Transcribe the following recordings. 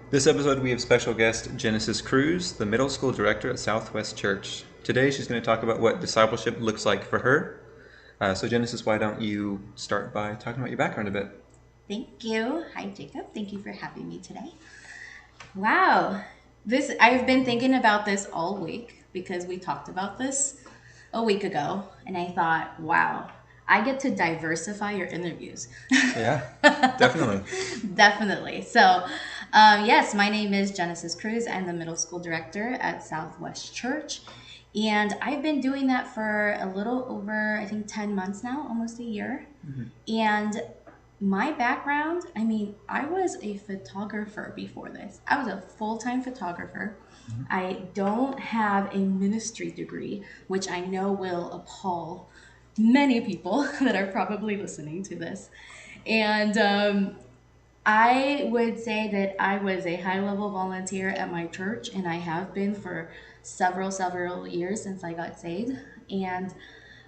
This episode, we have special guest Genesis Cruz, the middle school director at Southwest Church. Today, she's going to talk about what discipleship looks like for her. So, Genesis, why don't you start by talking about your background a bit? Thank you. Hi, Jacob. Thank you for having me today. Wow. I've been thinking about this all week because we talked about this a week ago, and I thought, wow, I get to diversify your interviews. Yeah, definitely. Definitely. Yes, my name is Genesis Cruz. I'm the middle school director at Southwest Church. And I've been doing that for a little over, I think, 10 months now, almost a year. And my background, I mean, I was a photographer before this. I was a full-time photographer. I don't have a ministry degree, which I know will appall many people that are probably listening to this. And I would say that I was a high-level volunteer at my church, and I have been for several years since I got saved. And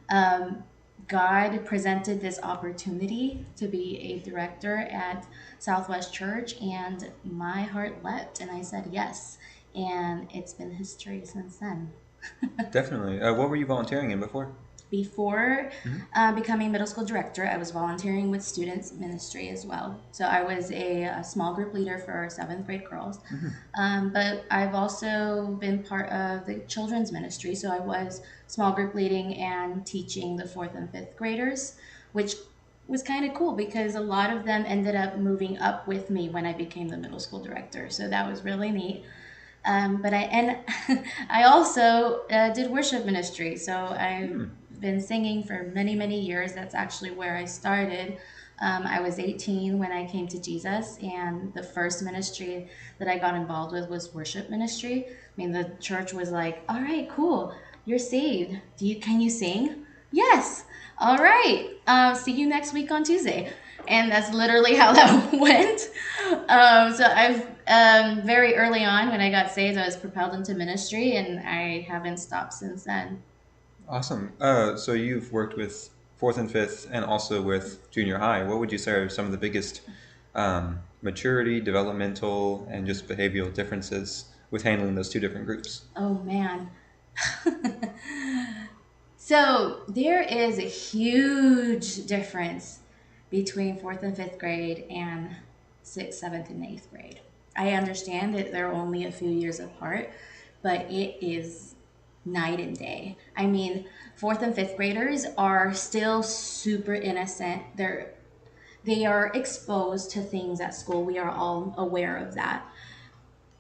um, God presented this opportunity to be a director at Southwest Church, and my heart leapt, and I said yes. And it's been history since then. Definitely. What were you volunteering in before? Before Mhm. becoming middle school director, I was volunteering with students ministry as well. So I was a small group leader for our seventh grade girls. But I've also been part of the children's ministry. So I was small group leading and teaching the fourth and fifth graders, which was kind of cool because a lot of them ended up moving up with me when I became the middle school director. So that was really neat. But I also did worship ministry. So I've been singing for many years. That's actually where I started. I was 18 when I came to Jesus, and the first ministry that I got involved with was worship ministry. I mean, the church was like, "All right, cool, you're saved. Can you sing?" Yes. All right. See you next week on Tuesday. And that's literally how that went. So I've very early on when I got saved, I was propelled into ministry, and I haven't stopped since then. Awesome. So, you've worked with fourth and fifth and also with junior high. What would you say are some of the biggest maturity, developmental, and just behavioral differences with handling those two different groups? Oh man. So there is a huge difference between fourth and fifth grade and sixth, seventh, and eighth grade. I understand that they're only a few years apart, but it is night and day. I mean, fourth and fifth graders are still super innocent. They are exposed to things at school. We are all aware of that.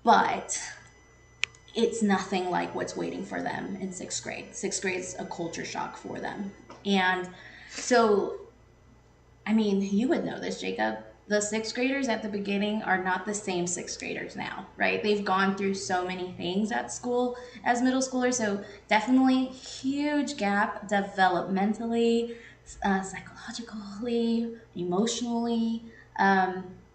But it's nothing like what's waiting for them in sixth grade. Sixth grade is a culture shock for them. And so, I mean, you would know this, Jacob. The sixth graders at the beginning are not the same sixth graders now, right? They've gone through so many things at school as middle schoolers. So, definitely huge gap developmentally, psychologically, emotionally,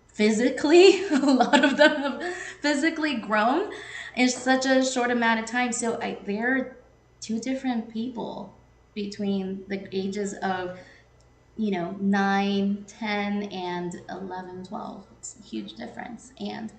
physically. A lot of them have physically grown in such a short amount of time. So they're two different people between the ages of 9, 10, and 11, 12. It's a huge difference. And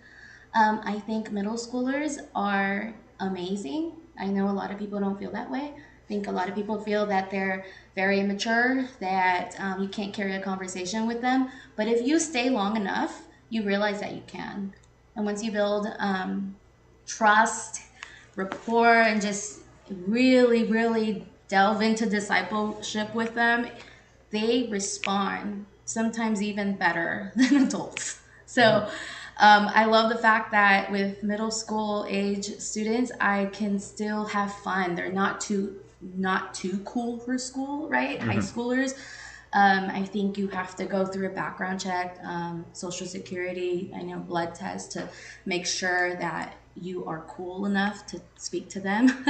I think middle schoolers are amazing. I know a lot of people don't feel that way. I think a lot of people feel that they're very immature, that you can't carry a conversation with them. But if you stay long enough, you realize that you can. And once you build trust, rapport, and just really delve into discipleship with them, they respond sometimes even better than adults. So I love the fact that with middle school age students, I can still have fun. They're not too cool for school, right? High Mm-hmm. schoolers. I think you have to go through a background check, social security, I know blood test to make sure that you are cool enough to speak to them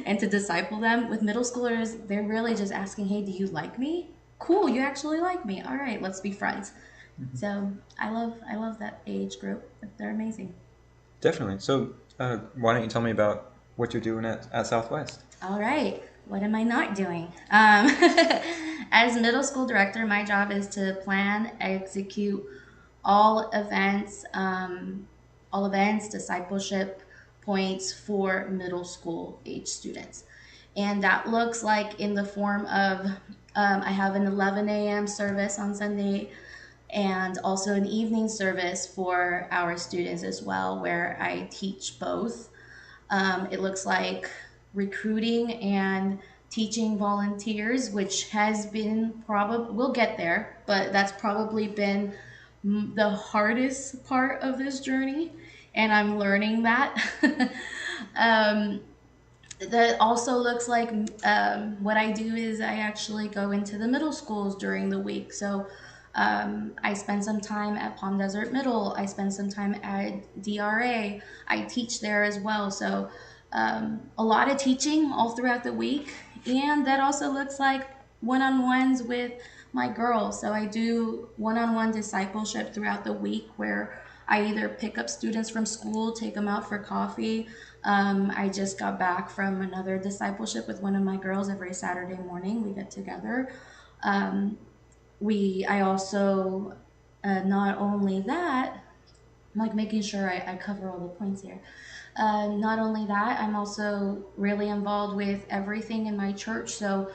and to disciple them. With middle schoolers, they're really just asking, "Hey, do you like me? Cool, you actually like me. All right, let's be friends." So I love that age group. They're amazing. Definitely. So, why don't you tell me about what you're doing at Southwest? All right. What am I not doing? As middle school director, my job is to plan, execute all events, all events, discipleship points for middle school age students. And that looks like in the form of I have an 11 a.m. service on Sunday and also an evening service for our students as well, where I teach both. It looks like recruiting and teaching volunteers, which has been probably, we'll get there, but that's probably been the hardest part of this journey. And I'm learning that. um, that also looks like what I do is I actually go into the middle schools during the week. So I spend some time at Palm Desert Middle. I spend some time at DRA. I teach there as well. So a lot of teaching all throughout the week. And that also looks like one-on-ones with my girls. So I do one-on-one discipleship throughout the week where I either pick up students from school, take them out for coffee. I just got back from another discipleship with one of my girls every Saturday morning. We get together. I also, not only that, I'm like making sure I cover all the points here. Not only that, I'm also really involved with everything in my church. So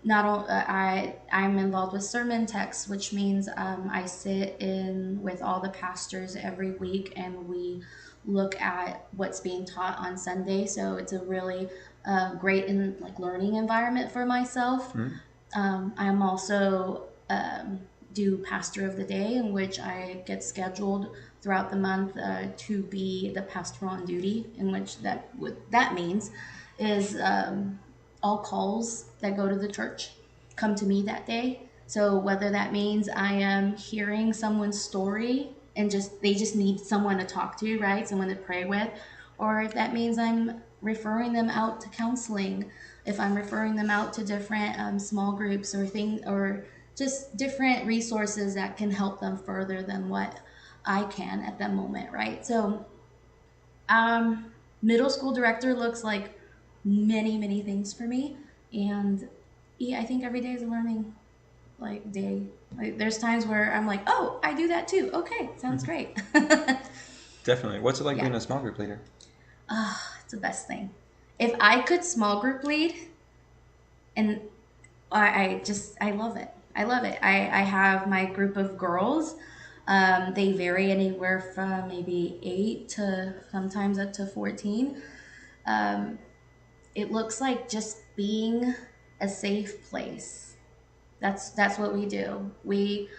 not only I'm involved with sermon texts, which means I sit in with all the pastors every week and we look at what's being taught on Sunday. So it's a really great and like learning environment for myself. I'm also do pastor of the day, in which I get scheduled throughout the month to be the pastor on duty, in which what that means is all calls that go to the church come to me that day. So whether that means I am hearing someone's story and they just need someone to talk to, right? Someone to pray with, or if that means I'm referring them out to counseling, if I'm referring them out to different small groups or just different resources that can help them further than what I can at that moment, right? So middle school director looks like many, many things for me. And yeah, I think every day is a learning like day. Like there's times where I'm like, oh, I do that too. Okay, sounds great. Definitely. What's it like Yeah. being a small group leader? It's the best thing. If I could small group lead, and I love it. I love it. I have my group of girls. They vary anywhere from maybe 8 to sometimes up to 14. Um, it looks like just being a safe place. That's what we do. We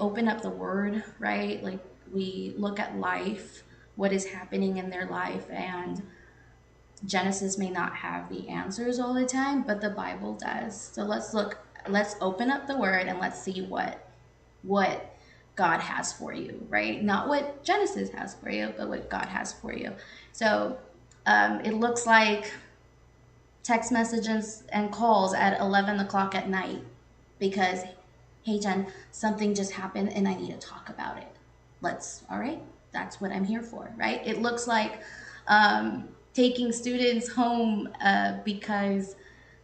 open up the word, right? Like we look at life, what is happening in their life, and Genesis may not have the answers all the time, but the Bible does. So let's open up the word and let's see what God has for you, right? Not what Genesis has for you, but what God has for you. So it looks like text messages and calls at 11 o'clock at night because, hey, Jen, something just happened and I need to talk about it. All right, that's what I'm here for, right? It looks like taking students home because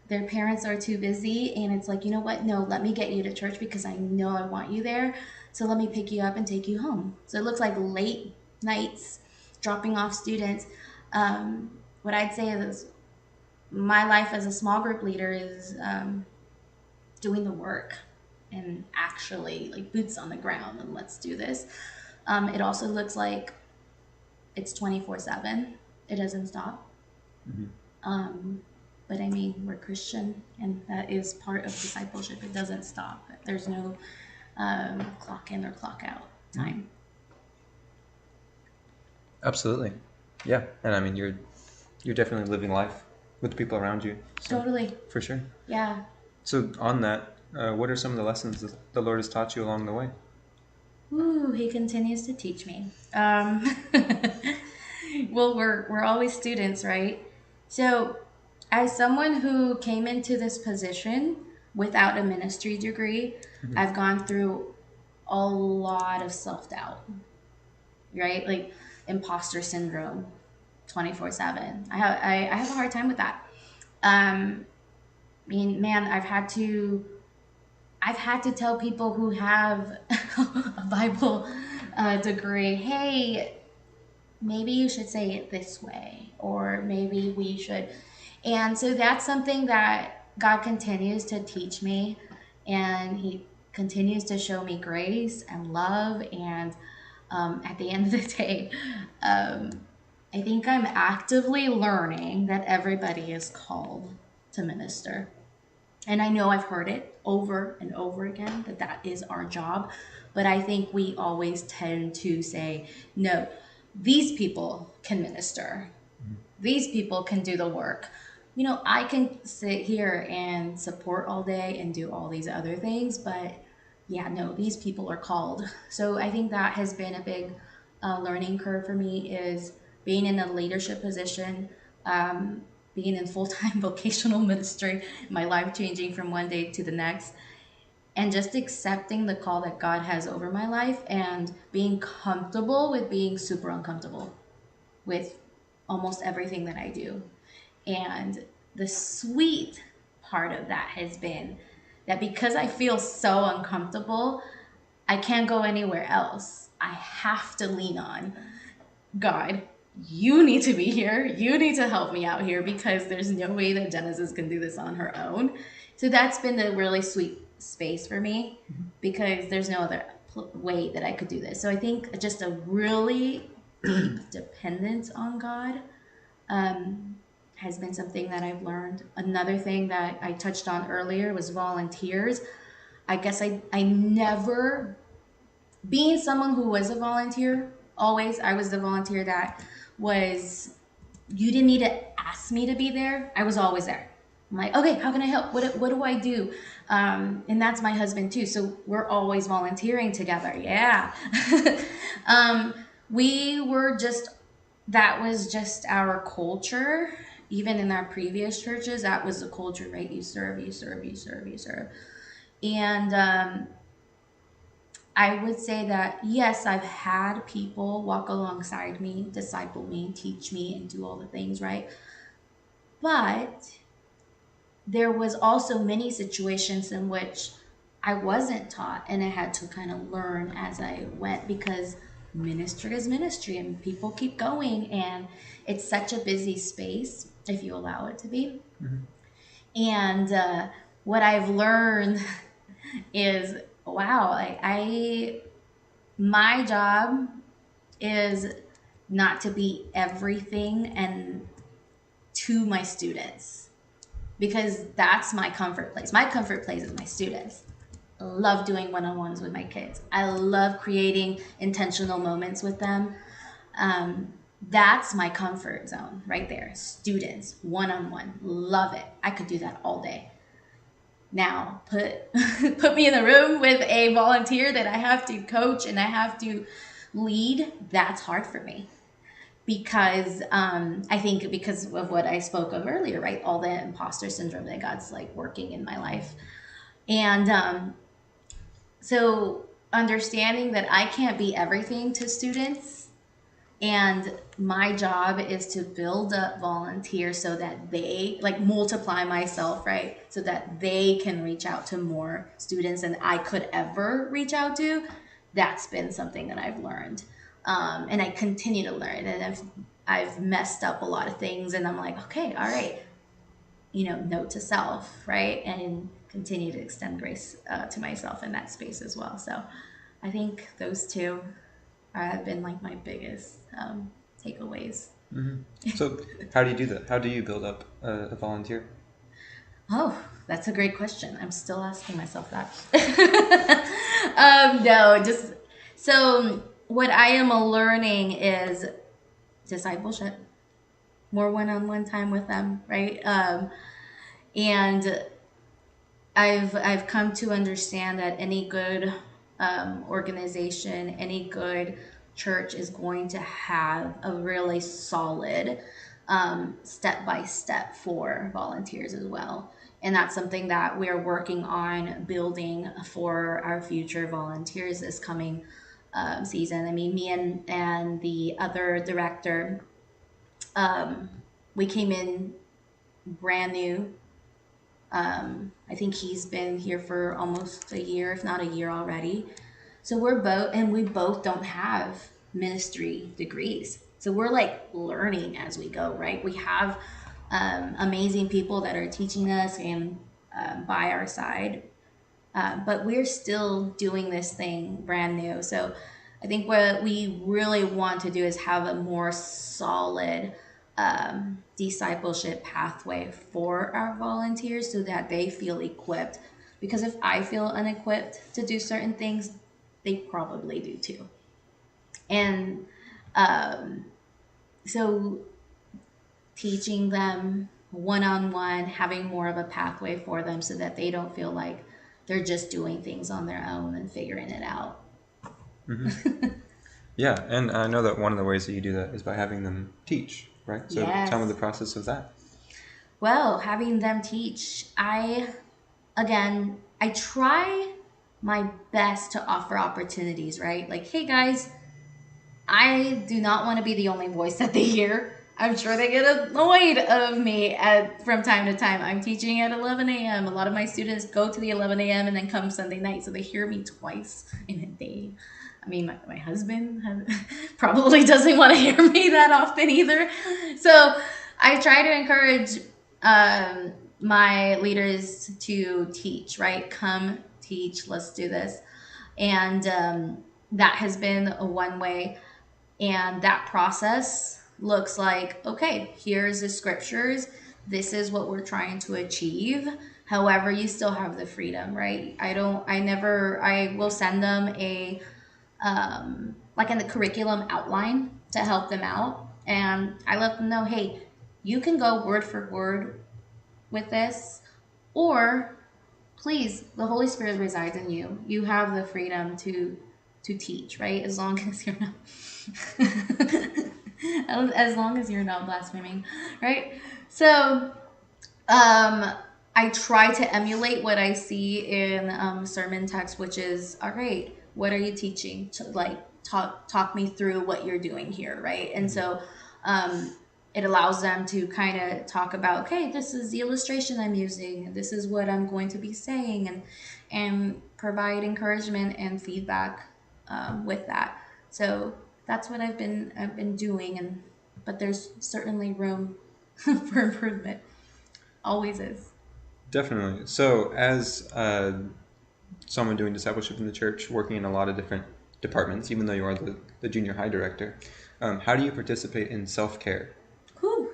their parents are too busy and it's like, you know what, no, let me get you to church because I know I want you there, so let me pick you up and take you home. So it looks like late nights dropping off students. What I'd say is my life as a small group leader is doing the work and actually like boots on the ground and let's do this. It also looks like it's 24/7. It doesn't stop. But I mean, we're Christian, and that is part of discipleship. It doesn't stop. There's no clock in or clock out time. Absolutely. Yeah. And I mean, you're definitely living life with the people around you. So, Totally. for sure. Yeah. So on that, what are some of the lessons that the Lord has taught you along the way? Ooh, he continues to teach me. Well, we're always students, right? So, as someone who came into this position without a ministry degree, I've gone through a lot of self-doubt, right? Like imposter syndrome, 24/7. I have a hard time with that. I mean, man, I've had to tell people who have a Bible degree, hey, maybe you should say it this way, or maybe we should. And so that's something that God continues to teach me, and He continues to show me grace and love. And at the end of the day, um, I think I'm actively learning that everybody is called to minister. And I know I've heard it over and over again that that is our job. But I think we always tend to say, no, these people can minister. These people can do the work. You know, I can sit here and support all day and do all these other things, but yeah, no, these people are called. So I think that has been a big learning curve for me, is being in a leadership position, being in full-time vocational ministry, my life changing from one day to the next, and just accepting the call that God has over my life and being comfortable with being super uncomfortable with almost everything that I do. And the sweet part of that has been that because I feel so uncomfortable, I can't go anywhere else. I have to lean on God. You need to be here. You need to help me out here, because there's no way that Genesis can do this on her own. So that's been a really sweet space for me, because there's no other way that I could do this. So I think just a really deep dependence on God has been something that I've learned. Another thing that I touched on earlier was volunteers. I guess I never, being someone who was a volunteer, always, I was the volunteer that was, you didn't need to ask me to be there. I was always there. I'm like, okay, how can I help? What do I do? And that's my husband too. So we're always volunteering together. Yeah. We were just, that was just our culture. Even in our previous churches, that was the culture, right? You serve, you serve, you serve, you serve. And I would say that, yes, I've had people walk alongside me, disciple me, teach me, and do all the things, right? But there was also many situations in which I wasn't taught, and I had to kind of learn as I went, because ministry is ministry and people keep going, and it's such a busy space if you allow it to be. And what I've learned is, wow, my job is not to be everything and to my students, because that's my comfort place. My comfort place is my students. I love doing one-on-ones with my kids. I love creating intentional moments with them. That's my comfort zone right there. Students, one-on-one, love it. I could do that all day. Now, put me in a room with a volunteer that I have to coach and I have to lead. That's hard for me, because I think because of what I spoke of earlier, right? All the imposter syndrome that God's like working in my life. And so understanding that I can't be everything to students, and my job is to build up volunteers so that they, like, multiply myself, right? So that they can reach out to more students than I could ever reach out to. That's been something that I've learned. And I continue to learn. And I've messed up a lot of things, and I'm like, okay, all right, note to self, right? And continue to extend grace to myself in that space as well. So I think those two have been like my biggest takeaways. So how do you do that? How do you build up a volunteer? Oh, that's a great question. I'm still asking myself that. No, just so what I am learning is discipleship, more one-on-one time with them, right? And I've come to understand that any good organization, any good church is going to have a really solid step by step for volunteers as well. And that's something that we're working on building for our future volunteers this coming season. I mean, me and the other director, we came in brand new. I think he's been here for almost a year, if not a year already. So we both don't have ministry degrees. So we're like learning as we go, right? We have amazing people that are teaching us and by our side, but we're still doing this thing brand new. So I think what we really want to do is have a more solid discipleship pathway for our volunteers so that they feel equipped. Because if I feel unequipped to do certain things, they probably do too. And um, so teaching them one on one, having more of a pathway for them so that they don't feel like they're just doing things on their own and figuring it out. Hmm. Yeah, and I know that one of the ways that you do that is by having them teach, right? So tell me the Yes. process of that. Well, having them teach, I try my best to offer opportunities, right? Like, hey guys, I do not want to be the only voice that they hear. I'm sure they get annoyed of me from time to time. I'm teaching at 11 a.m. A lot of my students go to the 11 a.m. and then come Sunday night, so they hear me twice in a day. I mean, my husband probably doesn't want to hear me that often either. So I try to encourage my leaders to teach, right? Come teach, let's do this. And that has been a one way, and that process looks like, okay, here's the scriptures. This is what we're trying to achieve. However, you still have the freedom, right? I will send them like in the curriculum outline to help them out. And I let them know, hey, you can go word for word with this, or please, the Holy Spirit resides in you. You have the freedom to teach, right? As long as you're not as long as you're not blaspheming, right? So I try to emulate what I see in sermon text, which is, all right, what are you teaching? To like talk me through what you're doing here, right? And Hmm. so it allows them to kind of talk about, okay, this is the illustration I'm using, and this is what I'm going to be saying, and provide encouragement and feedback with that. So that's what I've been doing, and but there's certainly room for improvement. Always is. Definitely. So, as someone doing discipleship in the church, working in a lot of different departments, even though you are the junior high director, how do you participate in self care? Whew.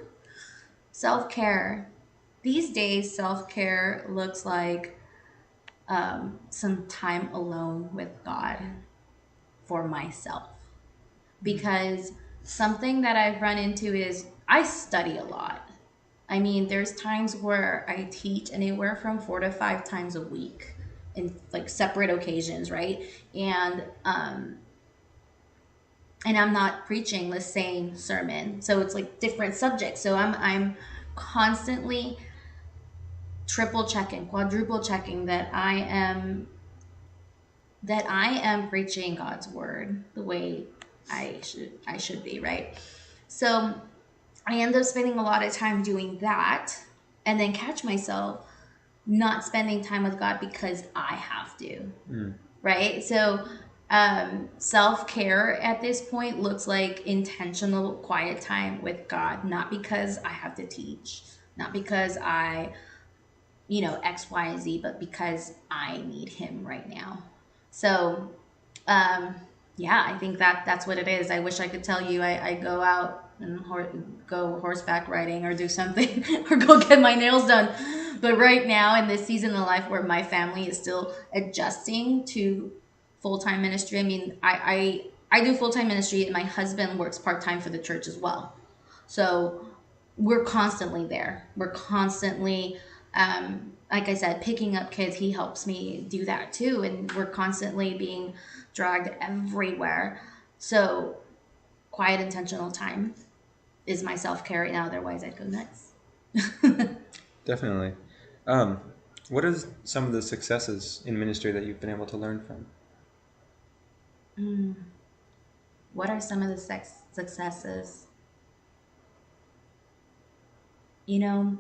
Self care. These days, self care looks like some time alone with God for myself. Because something that I've run into is I study a lot. I mean, there's times where I teach anywhere from 4 to 5 times a week in like separate occasions, right? And I'm not preaching the same sermon, so it's like different subjects. So I'm constantly triple checking, quadruple checking that I am preaching God's word the way I should be, right? So I end up spending a lot of time doing that, and then catch myself not spending time with God because I have to, Mm. right? So self care at this point looks like intentional quiet time with God, not because I have to teach, not because X, Y, Z, but because I need Him right now. So, um, yeah, I think that's what it is. I wish I could tell you I go out and go horseback riding or do something or go get my nails done. But right now, in this season of life where my family is still adjusting to full time ministry, I mean, I do full time ministry, and my husband works part time for the church as well. So we're constantly there. We're constantly, like I said, picking up kids. He helps me do that too. And we're constantly being dragged everywhere. So quiet, intentional time is my self care right now. Otherwise, I'd go nuts. Definitely. Um, what are some of the successes in ministry that you've been able to learn from? Mm. What are some of the successes? You know,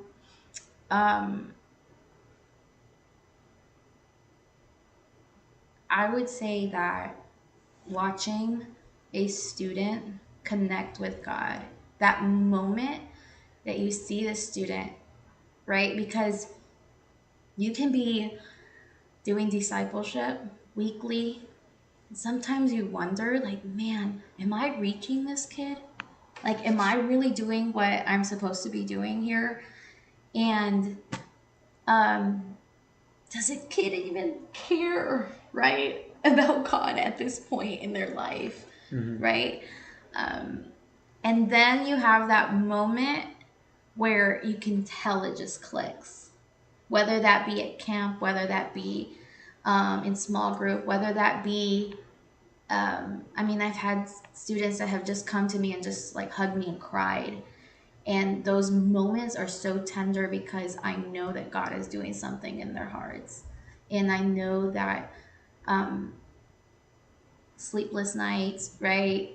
um, I would say that watching a student connect with God. That moment that you see the student, right? Because you can be doing discipleship weekly. Sometimes you wonder, like, man, am I reaching this kid? Like, am I really doing what I'm supposed to be doing here? And um, does a kid even care, right, about God at this point in their life, Mm-hmm. right? Um, and then you have that moment where you can tell it just clicks, whether that be at camp, whether that be in small group, whether that be, I mean, I've had students that have just come to me and just like hugged me and cried. And those moments are so tender because I know that God is doing something in their hearts. And I know that um, sleepless nights, right?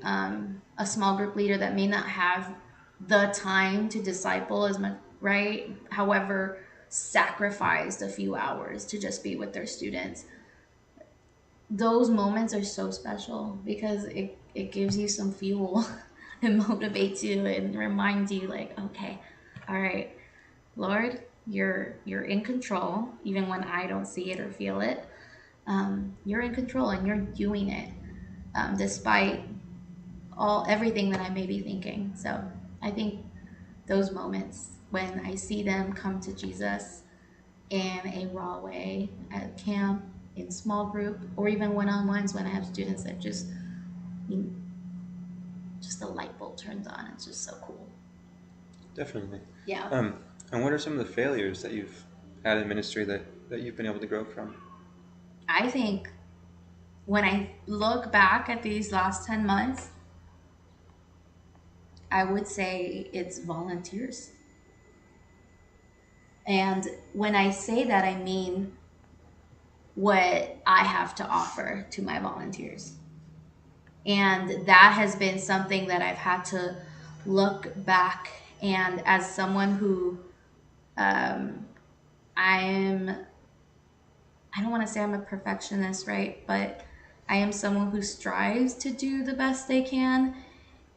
A small group leader that may not have the time to disciple as much, right? However, sacrificed a few hours to just be with their students. Those moments are so special because it gives you some fuel and motivates you and reminds you like, okay, all right, Lord, you're in control even when I don't see it or feel it. You're in control and you're doing it despite everything that I may be thinking. So I think those moments when I see them come to Jesus in a raw way at camp, in small group, or even one-on-ones when I have students that just the light bulb turns on. It's just so cool. Definitely. Yeah. And what are some of the failures that you've had in ministry that you've been able to grow from? I think when I look back at these last 10 months, I would say it's volunteers. And when I say that, I mean what I have to offer to my volunteers. And that has been something that I've had to look back, and as someone who um, I'm, I don't want to say I'm a perfectionist, right? But I am someone who strives to do the best they can.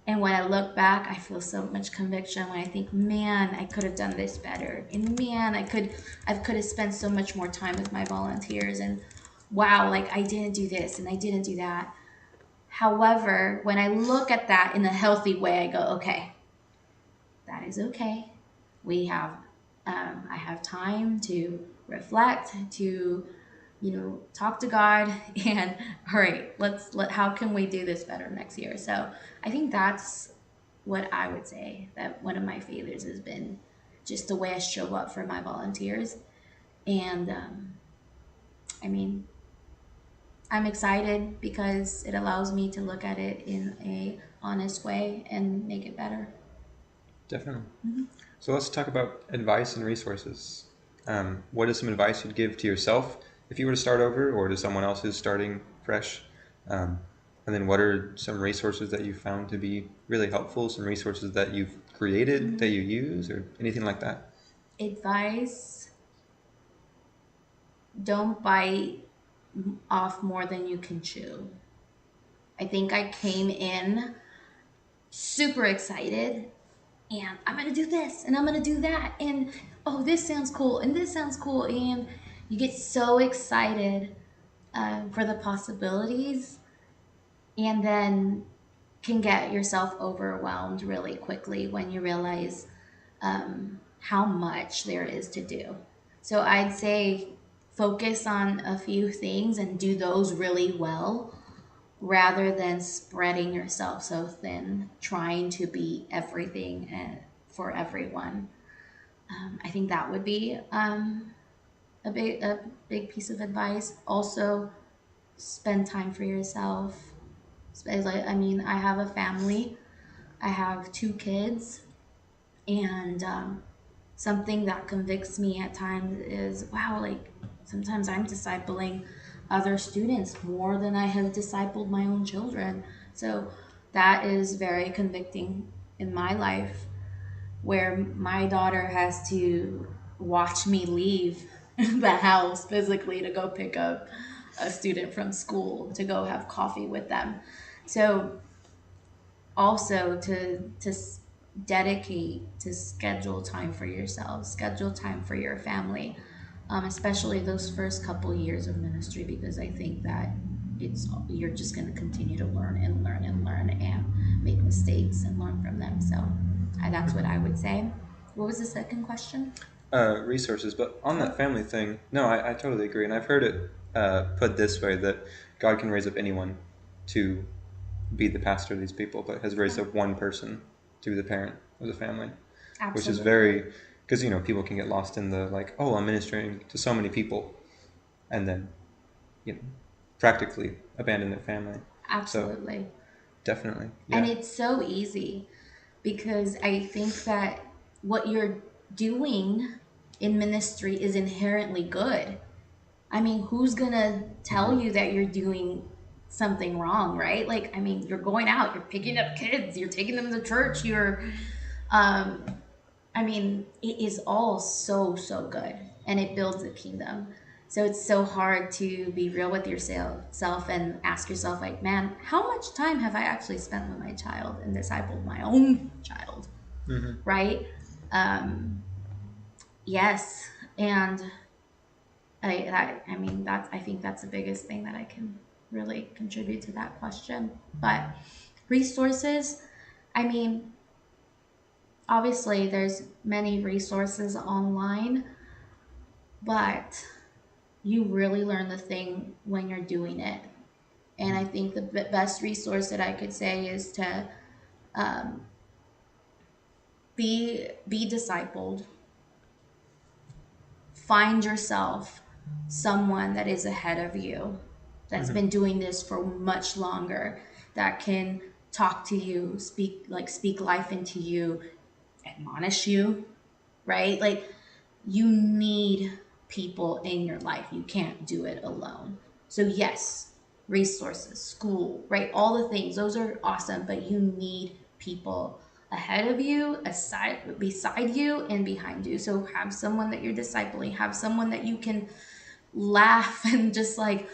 And when I look back, I feel so much conviction when I think, man, I could have done this better. And man, I could have spent so much more time with my volunteers. And wow, like I didn't do this and I didn't do that. However, when I look at that in a healthy way, I go, okay, that is okay. We have, I have time to reflect, to, talk to God, and all right, how can we do this better next year? So I think that's what I would say that one of my failures has been just the way I show up for my volunteers. And I mean, I'm excited because it allows me to look at it in a honest way and make it better. Definitely. Mm-hmm. So let's talk about advice and resources. What is some advice you'd give to yourself if you were to start over, or to someone else who's starting fresh? And then what are some resources that you found to be really helpful, some resources that you've created that you use, or anything like that? Advice: don't bite off more than you can chew. I think I came in super excited and I'm gonna do this and I'm gonna do that and oh, this sounds cool and this sounds cool, and you get so excited for the possibilities, and then can get yourself overwhelmed really quickly when you realize how much there is to do. So I'd say focus on a few things and do those really well rather than spreading yourself so thin, trying to be everything and for everyone. I think that would be a big piece of advice. Also, spend time for yourself. I mean, I have a family. I have 2 kids, and something that convicts me at times is, wow, like sometimes I'm discipling other students more than I have discipled my own children. So that is very convicting in my life, where my daughter has to watch me leave the house physically to go pick up a student from school to go have coffee with them. So also to dedicate, to schedule time for yourself, schedule time for your family, especially those first couple years of ministry, because I think that you're just going to continue to learn and learn and learn and make mistakes and learn from them. So that's what I would say. What was the second question? Resources. But on Oh, that family thing, no, I totally agree. And I've heard it put this way that God can raise up anyone to be the pastor of these people, but has raised up one person to be the parent of the family, which is absolutely. very, because, people can get lost in the like, oh, I'm ministering to so many people, and then, you know, practically abandon their family. So Absolutely. definitely, And yeah. it's so easy because I think that what you're doing in ministry is inherently good. I mean, who's gonna tell Hmm. you that you're doing something wrong, right? Like, I mean, you're going out, you're picking up kids, you're taking them to church, um, I mean, it is all so, so good and it builds a kingdom. So it's so hard to be real with yourself and ask yourself, like, man, how much time have I actually spent with my child and discipled my own child, Hmm. right? Um, yes. And I mean, I think that's the biggest thing that I can really contribute to that question. But resources, I mean, obviously there's many resources online, but you really learn the thing when you're doing it. And I think the best resource that I could say is to um, be discipled, find yourself someone that is ahead of you, that's Hmm. been doing this for much longer, that can talk to you, speak life into you, admonish you, right? Like, you need people in your life. You can't do it alone. So yes, resources, school, right? All the things, those are awesome, but you need people ahead of you, aside, beside you, and behind you. So have someone that you're discipling, have someone that you can laugh and just like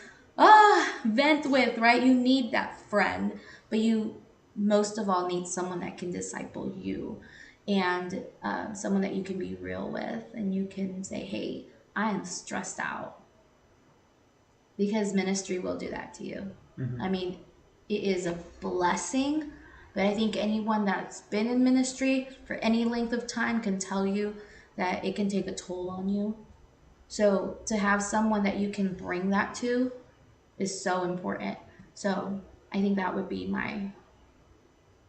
vent with, right? You need that friend, but you most of all need someone that can disciple you, and someone that you can be real with and you can say, hey, I am stressed out, because ministry will do that to you. Hmm. I mean, it is a blessing, but I think anyone that's been in ministry for any length of time can tell you that it can take a toll on you. So to have someone that you can bring that to is so important. So I think that would be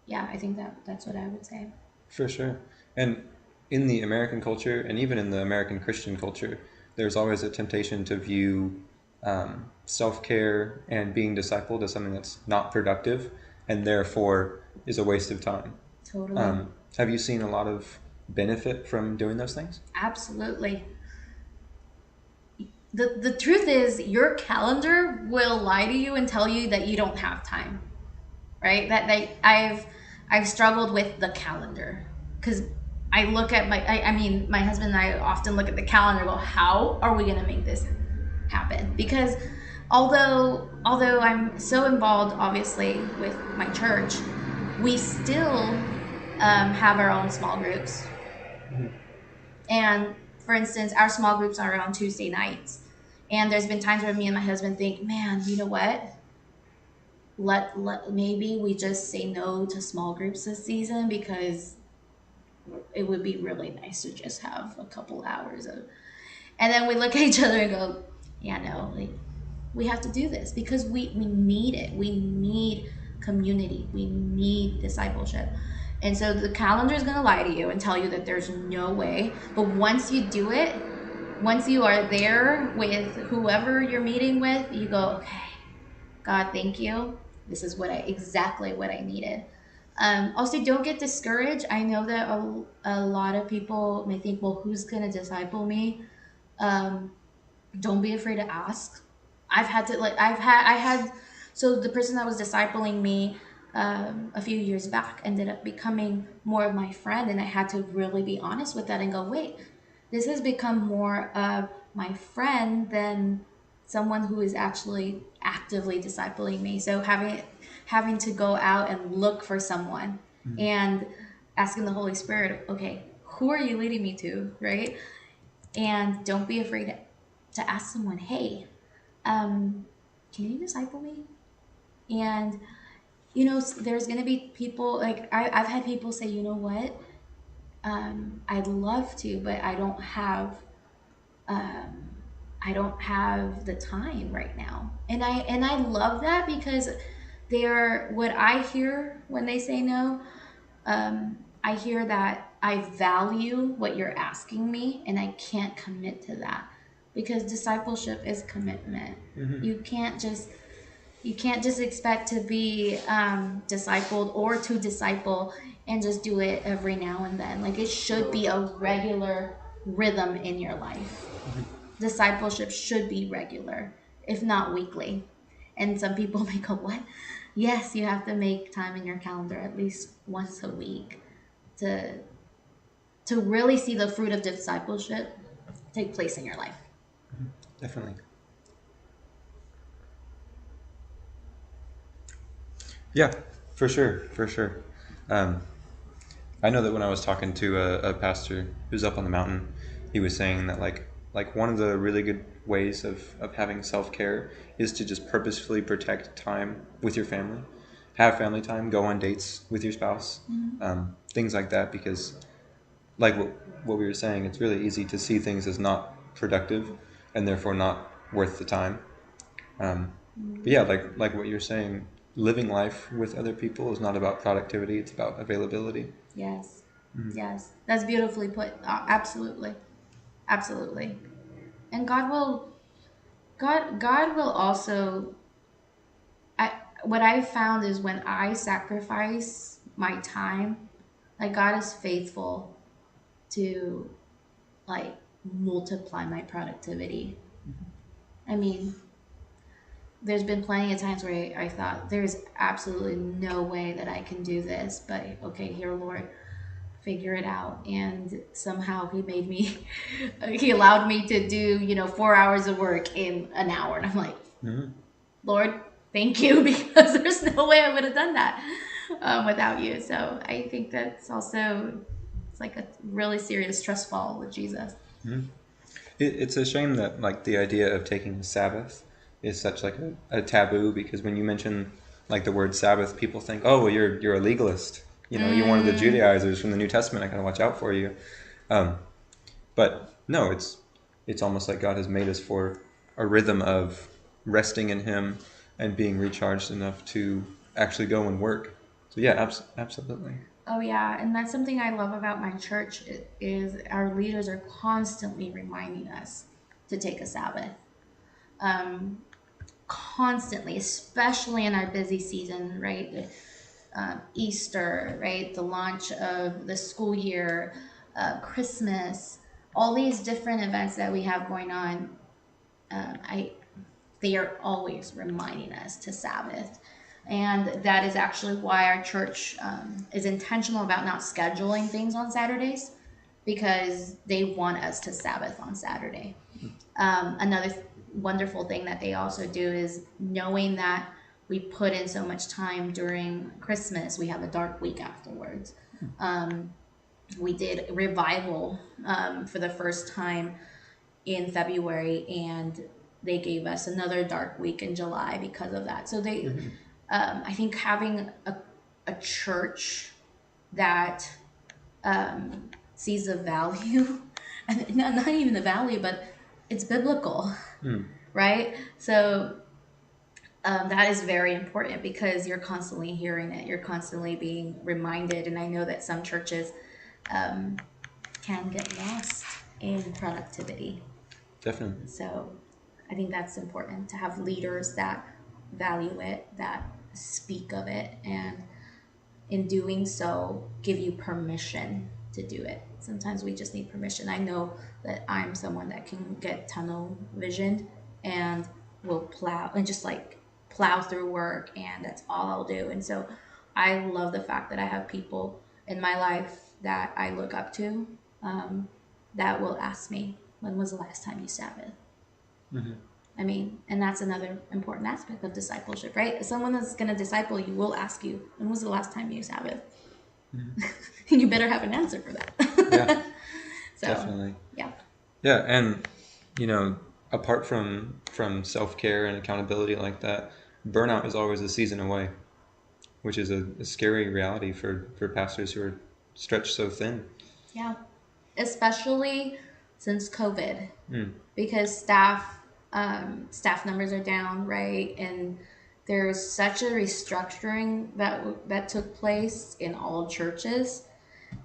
yeah, I think that's what I would say. For sure. And in the American culture, and even in the American Christian culture, there's always a temptation to view self care and being discipled as something that's not productive and therefore is a waste of time. Totally. Have you seen a lot of benefit from doing those things? Absolutely. The truth is your calendar will lie to you and tell you that you don't have time, right? That they I've struggled with the calendar, because I look at I mean, my husband and I often look at the calendar and go, how are we going to make this happen? Because although I'm so involved obviously with my church, we still have our own small groups. Mhm. And for instance, our small groups are on Tuesday nights. And there's been times where me and my husband think, man, you know what? Let maybe we just say no to small groups this season, because it would be really nice to just have a couple hours of. And then we look at each other and go, yeah, no, like, we have to do this because we need it. We need community. We need discipleship. And so the calendar is going to lie to you and tell you that there's no way. But once you do it, once you are there with whoever you're meeting with, you go, okay, God, thank you. This is exactly what I needed. Also, don't get discouraged. I know that a lot of people may think, well, who's going to disciple me? Um, don't be afraid to ask. I had, so the person that was discipling me a few years back ended up becoming more of my friend, and I had to really be honest with that and go, wait, this has become more of my friend than someone who is actually actively discipling me. So having to go out and look for someone and asking the Holy Spirit, okay, who are you leading me to, right? And don't be afraid to ask someone, hey, can you disciple me? And there's gonna be people like I've had people say, you know what, I'd love to, but I don't have the time right now. And I love that, because they're what I hear when they say no. I hear that I value what you're asking me, and I can't commit to that, because discipleship is commitment. You can't just expect to be discipled or to disciple and just do it every now and then. Like, it should be a regular rhythm in your life. Discipleship should be regular, if not weekly. And some people may go, what? Yes, you have to make time in your calendar at least once a week to really see the fruit of discipleship take place in your life. Definitely. Yeah, for sure, for sure. Um, I know that when I was talking to a pastor who's up on the mountain, he was saying that like one of the really good ways of having self-care is to just purposefully protect time with your family, have family time, go on dates with your spouse, things like that, because like what we were saying, it's really easy to see things as not productive and therefore not worth the time. But yeah, like what you're saying, living life with other people is not about productivity; it's about availability. Yes. Yes. That's beautifully put. Absolutely. Absolutely. And God will also, what I found is when I sacrifice my time, like, God is faithful to, like, multiply my productivity. I mean, there's been plenty of times where I thought there's absolutely no way that I can do this, but okay, here, Lord, figure it out. And somehow he made me, he allowed me to do 4 hours of work in an hour. And I'm like, Lord, thank you, because there's no way I would have done that without you. So I think that's also, it's like a really serious trust fall with Jesus. It's a shame that like the idea of taking a Sabbath is such like a taboo, because when you mention like the word Sabbath, people think, oh, well, you're a legalist. You know, you're one of the Judaizers from the New Testament. I gotta watch out for you. Um, but no, it's almost like God has made us for a rhythm of resting in Him and being recharged enough to actually go and work. So yeah, absolutely. Oh yeah, and that's something I love about my church is our leaders are constantly reminding us to take a Sabbath. Um, Constantly, especially in our busy season, right? Easter, right? The launch of the school year, Christmas, all these different events that we have going on. I They are always reminding us to Sabbath. And that is actually why our church is intentional about not scheduling things on Saturdays, because they want us to Sabbath on Saturday. Another wonderful thing that they also do is, knowing that we put in so much time during Christmas, we have a dark week afterwards. We did revival for the first time in February, and they gave us another dark week in July because of that. So I think having a church that sees the value, and not even the value, but it's biblical, right? So that is very important, because you're constantly hearing it, you're constantly being reminded. And I know that some churches can get lost in productivity. Definitely. So I think that's important, to have leaders that value it, that speak of it, and in doing so, give you permission to do it. Sometimes we just need permission. I know that I'm someone that can get tunnel visioned and will plow and just like plow through work, and that's all I'll do. And so I love the fact that I have people in my life that I look up to, that will ask me, when was the last time you Sabbath? I mean, and that's another important aspect of discipleship, right? Someone that's going to disciple you will ask you, when was the last time you Sabbath? Mhm. You better have an answer for Yeah, that. So, definitely. yeah. Yeah, and you know, apart from self-care and accountability like that, burnout is always a season away, which is a scary reality for pastors who are stretched so thin. Yeah. Especially since COVID, Mm. because staff numbers are down, right? And there's such a restructuring that took place in all churches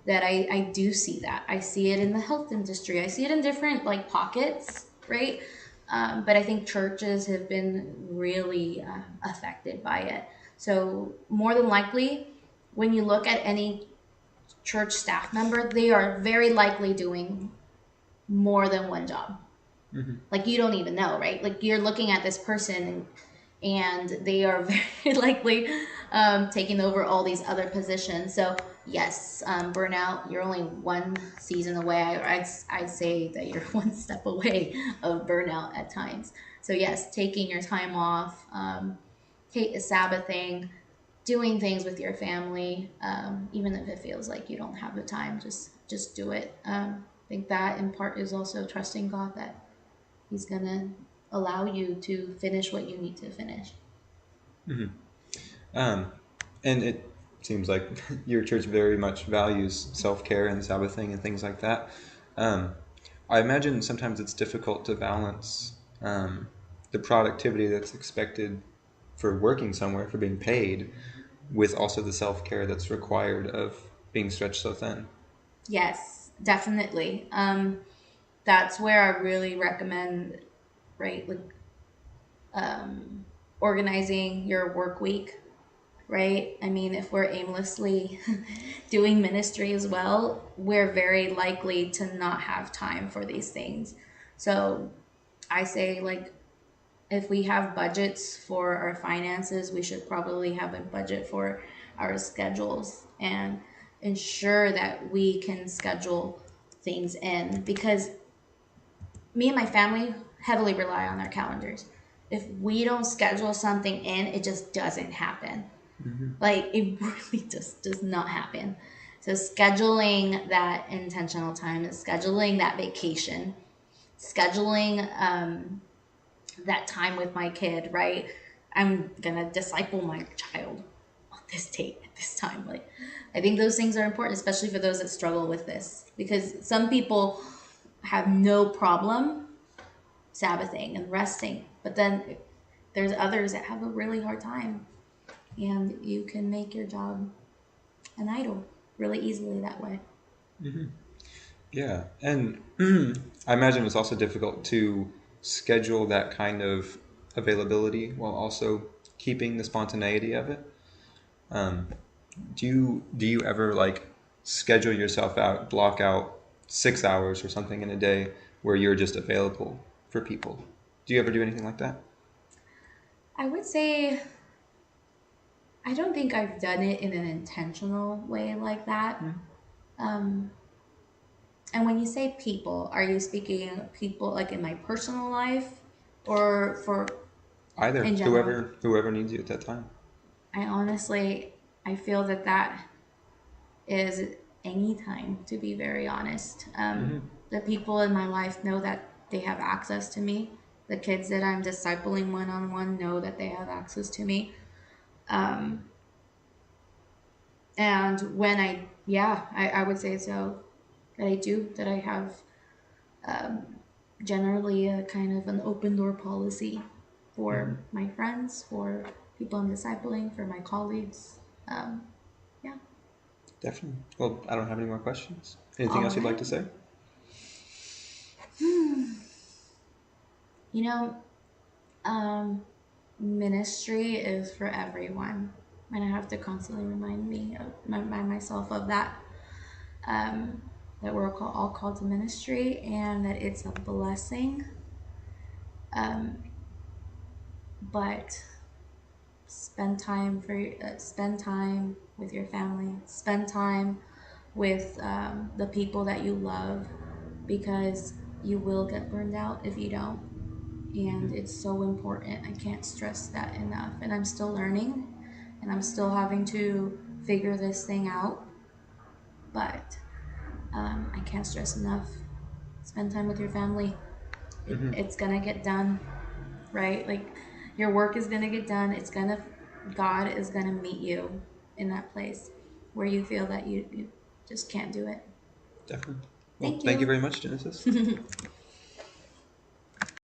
that I do see that. I see it in the health industry. I see it in different like pockets, right? But I think churches have been really affected by it. So more than likely, when you look at any church staff member, they are very likely doing more than one job. Hmm. Like you don't even know, right? Like you're looking at this person and they are very likely taking over all these other positions. So yes, burnout. You're only one season away. I'd say that you're one step away of burnout at times. So yes, taking your time off, take a Sabbathing, doing things with your family, even if it feels like you don't have the time, just do it. I think that in part is also trusting God that He's gonna allow you to finish what you need to finish. Hmm. Um, and it seems like your church very much values self-care and Sabbathing and things like that. Um, I imagine sometimes it's difficult to balance the productivity that's expected for working somewhere, for being paid, with also the self-care that's required of being stretched so thin. Yes, definitely. That's where I really recommend, right, like um, organizing your work week, right? I mean, if we're aimlessly doing ministry as well, we're very likely to not have time for these things. So I say, like, if we have budgets for our finances, we should probably have a budget for our schedules and ensure that we can schedule things in, because me and my family heavily rely on our calendars. If we don't schedule something in, it just doesn't happen. Hmm. Like it really just does not happen. So scheduling that intentional time and scheduling that vacation, scheduling that time with my kid, right? I'm gonna disciple my child on this date at this time. Like, I think those things are important, especially for those that struggle with this, because some people have no problem Sabbathing and resting, but then there's others that have a really hard time, and you can make your job an idol really easily that way. Hmm. Yeah, and I imagine it's also difficult to schedule that kind of availability while also keeping the spontaneity of it. Um, do you ever like schedule yourself out, block out 6 hours or something in a day where you're just available for people? Do you ever do anything like that? I would say I don't think I've done it in an intentional way like that. Mm. Um, and when you say people, are you speaking people like in my personal life or for Either in general? whoever needs you at that time. I honestly, I feel that that is any time, to be very honest. Hmm. The people in my life know that they have access to me. The kids that I'm discipling one on one know that they have access to me. Um, and when yeah, I would say so that I do, that I have um, generally a kind of an open door policy for Hmm. my friends, for people I'm discipling, for my colleagues. Um, yeah. Definitely. Well, I don't have any more questions. Anything All else you'd like right. to say? You know, um, ministry is for everyone. And I have to constantly remind myself of that. Um, that we're all called to ministry and that it's a blessing. Um, but spend time with your family. Spend time with the people that you love, because you will get burned out if you don't. And it's so important. I can't stress that enough. And I'm still learning, and I'm still having to figure this thing out. But I can't stress enough. Spend time with your family. Hmm. It's gonna get done, right? Like your work is gonna get done. God is gonna meet you in that place where you feel that you just can't do it. Definitely. Well, Thank thank you you. very much, Genesis.